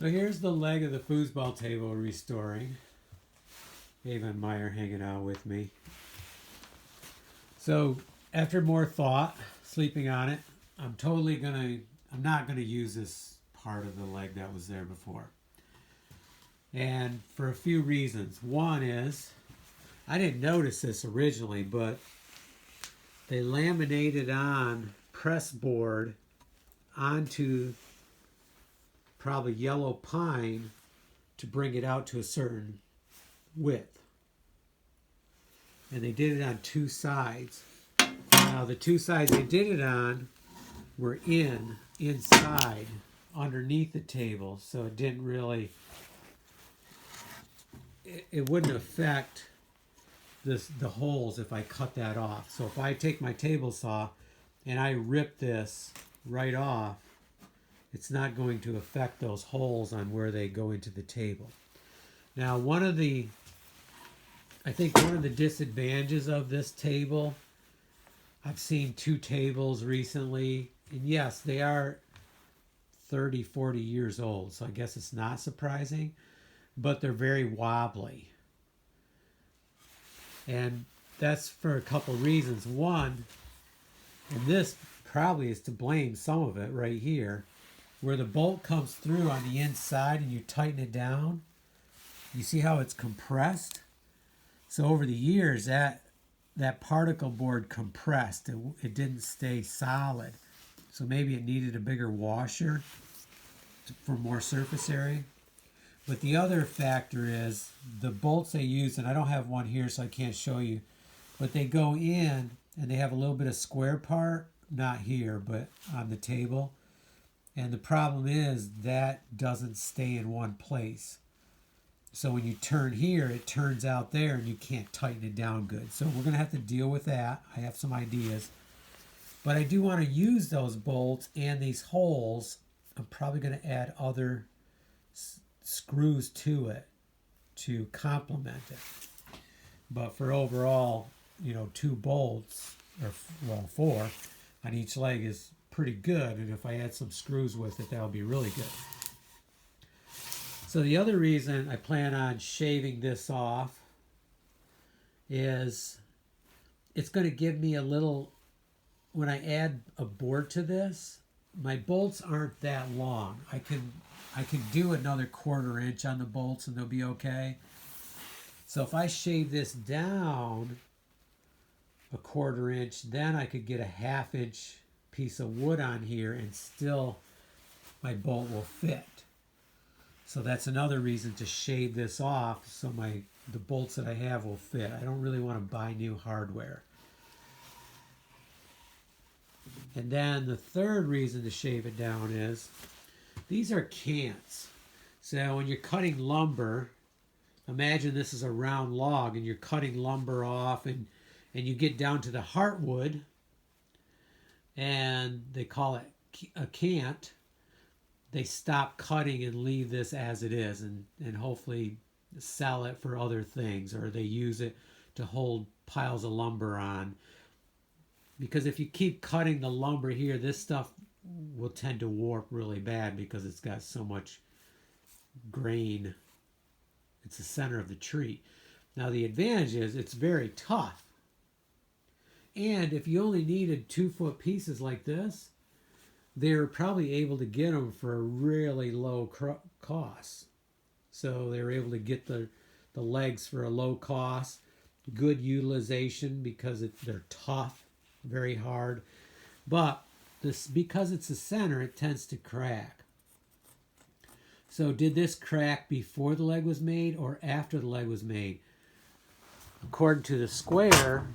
So here's the leg of the foosball table restoring. Ava and Meyer hanging out with me. So after more thought, sleeping on it, I'm not gonna use this part of the leg that was there before. And for a few reasons. One is, I didn't notice this originally, but they laminated on press board onto probably yellow pine to bring it out to a certain width. And they did it on two sides. Now the two sides they did it on were inside underneath the table, so it didn't really, it wouldn't affect the holes if I cut that off. So if I take my table saw and I rip this right off, it's not going to affect those holes on where they go into the table. Now, I think one of the disadvantages of this table, I've seen two tables recently, and yes, they are 30, 40 years old, so I guess it's not surprising, but they're very wobbly. And that's for a couple reasons. One, and this probably is to blame, some of it right here, where the bolt comes through on the inside and you tighten it down, you see how it's compressed? So over the years, that particle board compressed. It didn't stay solid. So maybe it needed a bigger washer for more surface area. But the other factor is the bolts they use, and I don't have one here so I can't show you, but they go in and they have a little bit of square part, not here, but on the table. And the problem is that doesn't stay in one place. So when you turn here, it turns out there and you can't tighten it down good. So we're going to have to deal with that. I have some ideas. But I do want to use those bolts and these holes. I'm probably going to add other screws to it to complement it. But for overall, 2 bolts, or well, 4 on each leg is pretty good, and if I add some screws with it, that would be really good. So the other reason I plan on shaving this off is it's going to give me a little, when I add a board to this, my bolts aren't that long. I can do another 1/4 inch on the bolts and they'll be okay. So if I shave this down a 1/4 inch, then I could get a 1/2 inch piece of wood on here and still my bolt will fit. So that's another reason to shave this off so the bolts that I have will fit. I don't really want to buy new hardware. And then the third reason to shave it down is these are cants. So when you're cutting lumber, imagine this is a round log and you're cutting lumber off and you get down to the heartwood, and they call it a cant. They stop cutting and leave this as it is and hopefully sell it for other things, or they use it to hold piles of lumber on. Because if you keep cutting the lumber here, this stuff will tend to warp really bad because it's got so much grain. It's the center of the tree. Now the advantage is it's very tough. And if you only needed 2-foot pieces like this, they're probably able to get them for a really low cost. So they were able to get the legs for a low cost, good utilization because they're tough, very hard. But because it's the center, it tends to crack. So did this crack before the leg was made or after the leg was made? According to the square,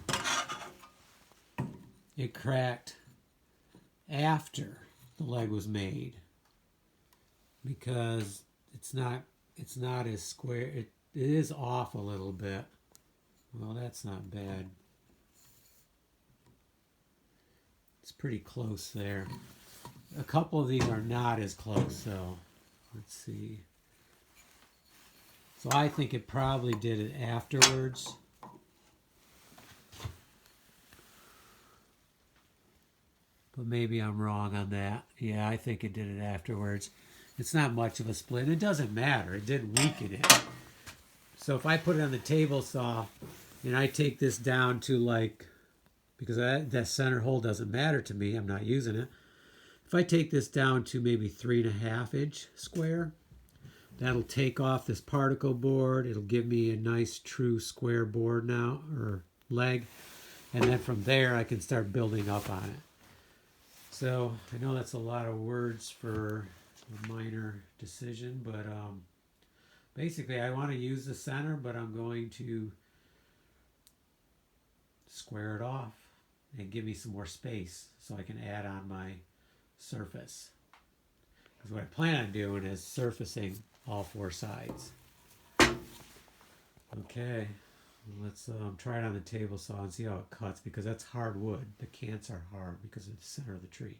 it cracked after the leg was made because it's not as square. It is off a little bit. Well, that's not bad. It's pretty close there. A couple of these are not as close, so let's see. So I think it probably did it afterwards. But maybe I'm wrong on that. Yeah, I think it did it afterwards. It's not much of a split. It doesn't matter. It didn't weaken it. So if I put it on the table saw and I take this down to like, because that center hole doesn't matter to me, I'm not using it. If I take this down to maybe 3.5 inch square, that'll take off this particle board. It'll give me a nice true square board now, or leg. And then from there I can start building up on it. So I know that's a lot of words for a minor decision, but basically I want to use the center, but I'm going to square it off and give me some more space so I can add on my surface. Because what I plan on doing is surfacing all 4 sides. Okay, let's try it on the table saw and see how it cuts, because that's hard wood. The cants are hard because of the center of the tree.